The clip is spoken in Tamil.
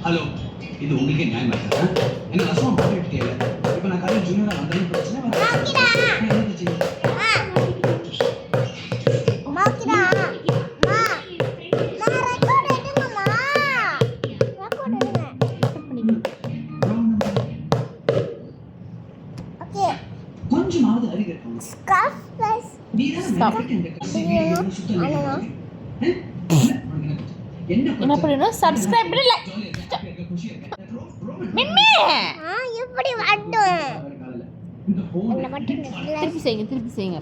ஹலோ, இது உங்களுக்கே நியாயமா இருக்கா? என்ன ரசமா போட்டுட்டே இப்ப நான் காலேஜ் ஜூனியரா வந்தாலும் பிரச்சனை கொஞ்சமாவது அறிவு என்ன பண்ணணும்? சப்ஸ்கிரைப் பண்ணல மிம்மி எப்படி வாட்டும் திருப்பி செய்யுங்க